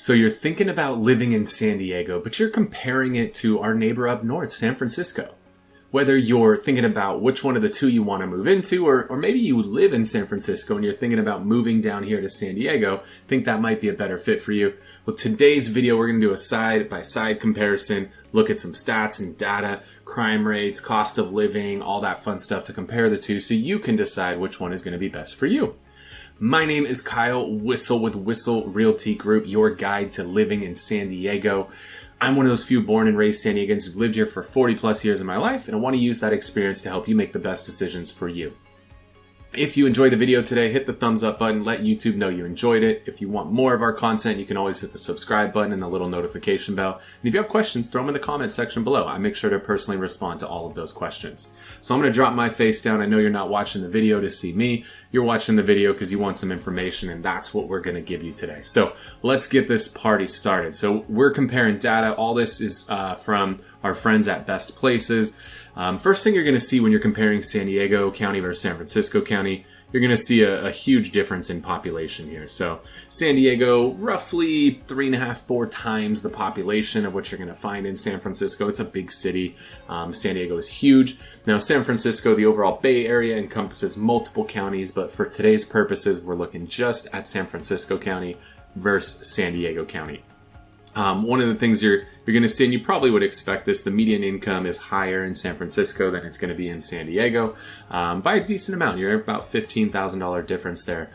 So you're thinking about living in San Diego, but you're comparing it to our neighbor up north, San Francisco. Whether you're thinking about which one of the two you want to move into, or maybe you live in San Francisco and you're thinking about moving down here to San Diego, think that might be a better fit for you. Well, today's video, we're going to do a side-by-side comparison, look at some stats and data, crime rates, cost of living, all that fun stuff to compare the two so you can decide which one is going to be best for you. My name is Kyle Whistle with Whistle Realty Group, your guide to living in San Diego. I'm one of those few born and raised San Diegans who've lived here for 40 plus years of my life, and I want to use that experience to help you make the best decisions for you. If you enjoyed the video today, hit the thumbs up button, let YouTube know you enjoyed it. If you want more of our content, you can always hit the subscribe button and the little notification bell. And if you have questions, throw them in the comment section below. I make sure to personally respond to all of those questions. So I'm going to drop my face down. I know you're not watching the video to see me. You're watching the video because you want some information, and that's what we're going to give you today. So let's get this party started. So we're comparing data. All this is from our friends at Best Places. First thing you're going to see when you're comparing San Diego County versus San Francisco County, you're going to see a huge difference in population here. So San Diego, roughly 3.5, 4 times the population of what you're going to find in San Francisco. It's a big city. San Diego is huge. Now, San Francisco, the overall Bay Area encompasses multiple counties, but for today's purposes, we're looking just at San Francisco County versus San Diego County. One of the things you're going to see, and you probably would expect this, the median income is higher in San Francisco than it's going to be in San Diego by a decent amount. You're about $15,000 difference there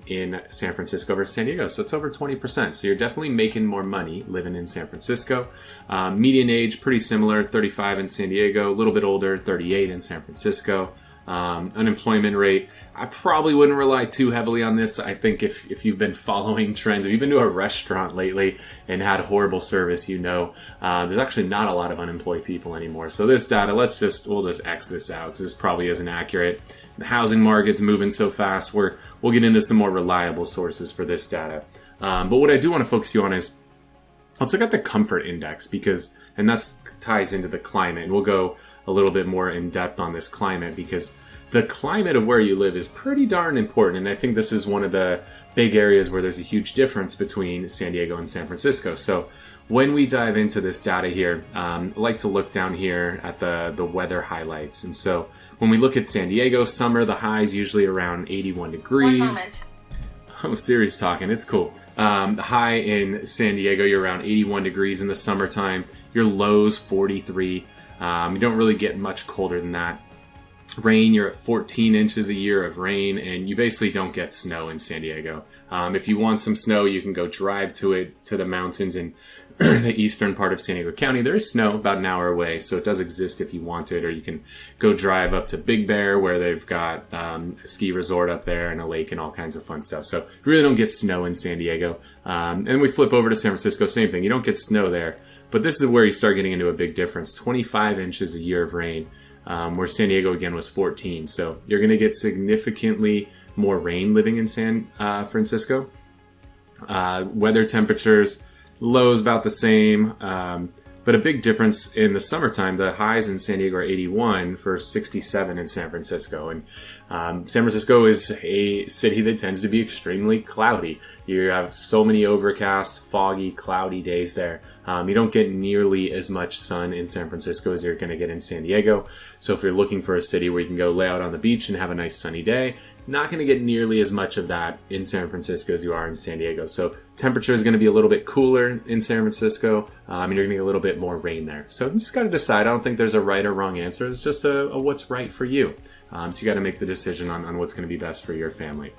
in San Francisco versus San Diego. So it's over 20%. So you're definitely making more money living in San Francisco. Median age, pretty similar, 35 in San Diego, a little bit older, 38 in San Francisco. Unemployment rate, I probably wouldn't rely too heavily on this. I think if you've been following trends, if you've been to a restaurant lately and had horrible service, you know there's actually not a lot of unemployed people anymore. So this data, we'll just X this out because this probably isn't accurate. The housing market's moving so fast. We'll get into some more reliable sources for this data. But what I do want to focus you on is let's look at the comfort index and that ties into the climate. And we'll go a little bit more in depth on this climate because the climate of where you live is pretty darn important. And I think this is one of the big areas where there's a huge difference between San Diego and San Francisco. So when we dive into this data here, I like to look down here at the weather highlights. And so when we look at San Diego, summer, the high is usually around 81 degrees. 1 moment. Oh, Siri's talking. It's cool. The high in San Diego, you're around 81 degrees in the summertime. Your low's 43. You don't really get much colder than that. Rain, you're at 14 inches a year of rain, and you basically don't get snow in San Diego. If you want some snow, you can go drive to the mountains in the eastern part of San Diego County. There is snow about an hour away, so it does exist if you want it, or you can go drive up to Big Bear where they've got a ski resort up there and a lake and all kinds of fun stuff. So you really don't get snow in San Diego. And we flip over to San Francisco, same thing. You don't get snow there. But this is where you start getting into a big difference. 25 inches a year of rain, where San Diego, again, was 14. So you're going to get significantly more rain living in San Francisco. Weather temperatures, lows about the same, but a big difference in the summertime. The highs in San Diego are 81 for 67 in San Francisco. And San Francisco is a city that tends to be extremely cloudy. You have so many overcast, foggy, cloudy days there. You don't get nearly as much sun in San Francisco as you're going to get in San Diego. So if you're looking for a city where you can go lay out on the beach and have a nice sunny day, not going to get nearly as much of that in San Francisco as you are in San Diego. So temperature is going to be a little bit cooler in San Francisco, and you're going to get a little bit more rain there. So you just got to decide. I don't think there's a right or wrong answer. It's just a what's right for you. So you got to make the decision on what's going to be best for your family.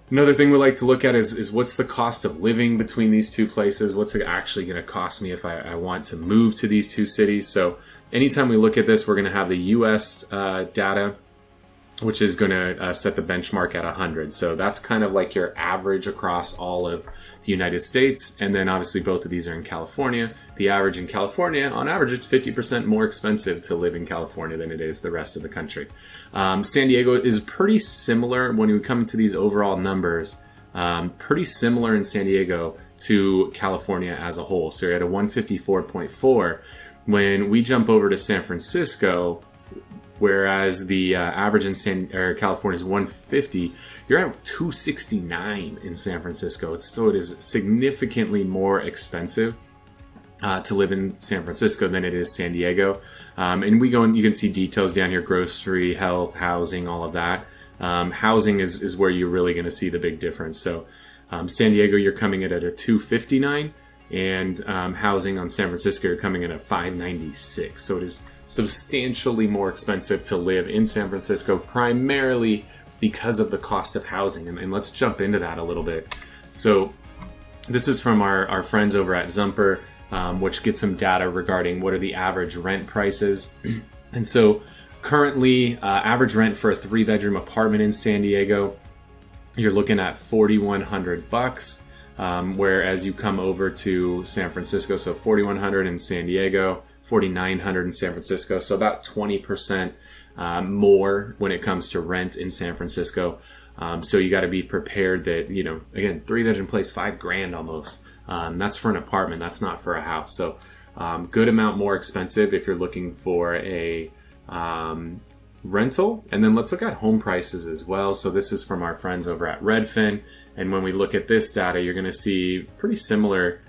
Another thing we like to look at is what's the cost of living between these two places? What's it actually going to cost me if I want to move to these two cities? So anytime we look at this, we're going to have the U.S. Data, which is going to set the benchmark at 100. So that's kind of like your average across all of the United States. And then obviously both of these are in California. The average in California, on average, it's 50% more expensive to live in California than it is the rest of the country. San Diego is pretty similar when we come to these overall numbers, pretty similar in San Diego to California as a whole. So you're at a 154.4. When we jump over to San Francisco, whereas the average in California is 150. You're at 269 in San Francisco. So it is significantly more expensive to live in San Francisco than it is San Diego. And we go and you can see details down here: grocery, health, housing, all of that. Housing is where you're really going to see the big difference. So San Diego, you're coming in at a 259, and housing on San Francisco, you're coming in at 596. So it is substantially more expensive to live in San Francisco, primarily because of the cost of housing. And let's jump into that a little bit. So this is from our friends over at Zumper, which gets some data regarding what are the average rent prices. And so currently, average rent for a 3-bedroom apartment in San Diego, you're looking at $4,100, whereas you come over to San Francisco, so $4,100 in San Diego, $4,900 in San Francisco, so about 20% more when it comes to rent in San Francisco. So you got to be prepared that, again, 3-bedroom place, $5,000 almost. That's for an apartment. That's not for a house. So good amount more expensive if you're looking for a rental. And then let's look at home prices as well. So this is from our friends over at Redfin. And when we look at this data, you're going to see pretty similar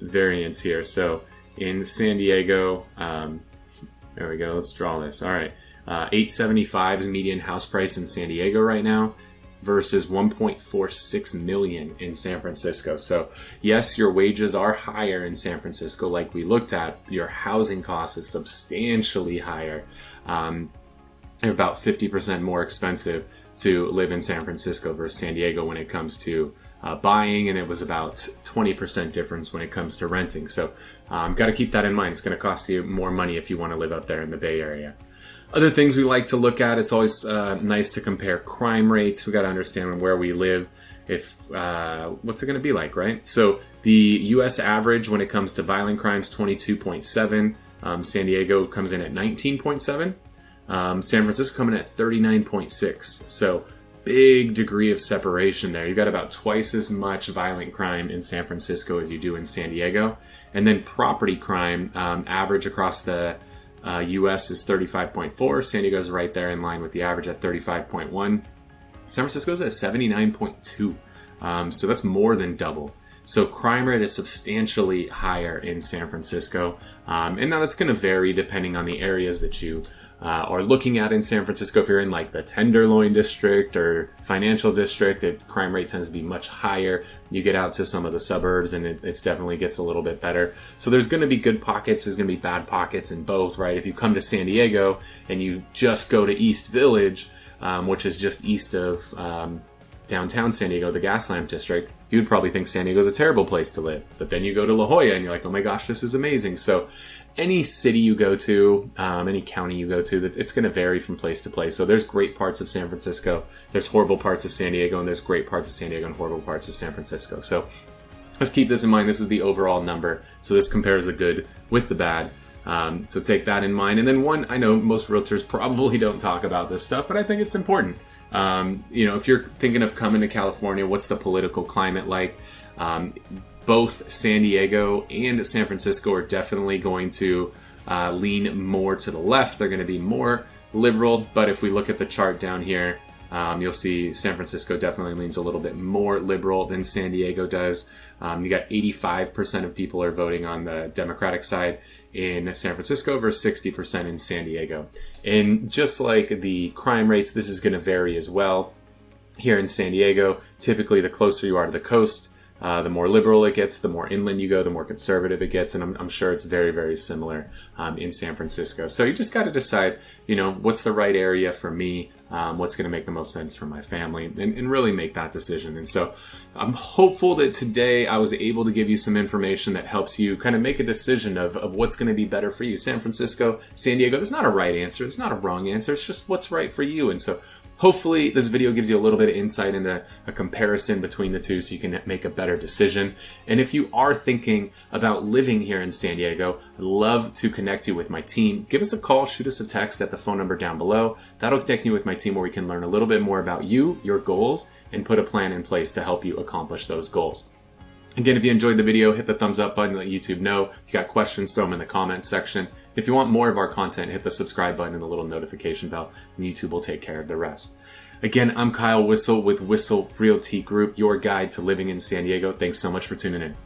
variance here. So in San Diego, there we go. Let's draw this. All right. 875 is median house price in San Diego right now versus 1.46 million in San Francisco. So yes, your wages are higher in San Francisco like we looked at. Your housing cost is substantially higher. They're about 50% more expensive to live in San Francisco versus San Diego when it comes to buying, and it was about 20% difference when it comes to renting. So got to keep that in mind. It's going to cost you more money if you want to live up there in the Bay Area. Other things we like to look at, it's always nice to compare crime rates. We got to understand where we live, if what's it going to be like, right? So the U.S. average when it comes to violent crimes, 22.7. San Diego comes in at 19.7. San Francisco coming at 39.6. So big degree of separation there. You've got about twice as much violent crime in San Francisco as you do in San Diego. And then property crime, average across the US is 35.4. San Diego's right there in line with the average at 35.1. San Francisco's at 79.2. So that's more than double. So crime rate is substantially higher in San Francisco. And now that's going to vary depending on the areas that you are looking at in San Francisco. If you're in like the Tenderloin district or financial district, the crime rate tends to be much higher. You get out to some of the suburbs and it definitely gets a little bit better. So there's going to be good pockets. There's going to be bad pockets in both, right? If you come to San Diego and you just go to East Village, which is just east of downtown San Diego, the Gaslamp district, you'd probably think San Diego is a terrible place to live. But then you go to La Jolla and you're like, oh my gosh, this is amazing. So any city you go to, any county you go to, it's going to vary from place to place. So there's great parts of San Francisco, there's horrible parts of San Diego, and there's great parts of San Diego and horrible parts of San Francisco. So let's keep this in mind. This is the overall number. So this compares the good with the bad. So take that in mind. And then one, I know most realtors probably don't talk about this stuff, but I think it's important. If you're thinking of coming to California, what's the political climate like? Both San Diego and San Francisco are definitely going to lean more to the left. They're going to be more liberal. But if we look at the chart down here, you'll see San Francisco definitely leans a little bit more liberal than San Diego does. You got 85% of people are voting on the Democratic side in San Francisco versus 60% in San Diego. And just like the crime rates, this is going to vary as well. Here in San Diego, typically the closer you are to the coast, the more liberal it gets, the more inland you go, the more conservative it gets. And I'm sure it's very, very similar in San Francisco. So you just got to decide, what's the right area for me? What's going to make the most sense for my family, and really make that decision. And so I'm hopeful that today I was able to give you some information that helps you kind of make a decision of what's going to be better for you. San Francisco, San Diego, there's not a right answer. There's not a wrong answer. It's just what's right for you. And so hopefully this video gives you a little bit of insight into a comparison between the two so you can make a better decision. And if you are thinking about living here in San Diego, I'd love to connect you with my team. Give us a call, shoot us a text at the phone number down below. That'll connect you with my team where we can learn a little bit more about you, your goals, and put a plan in place to help you accomplish those goals. Again, if you enjoyed the video, hit the thumbs up button, let YouTube know. If you got questions, throw them in the comments section. If you want more of our content, hit the subscribe button and the little notification bell, and YouTube will take care of the rest. Again, I'm Kyle Whistle with Whistle Realty Group, your guide to living in San Diego. Thanks so much for tuning in.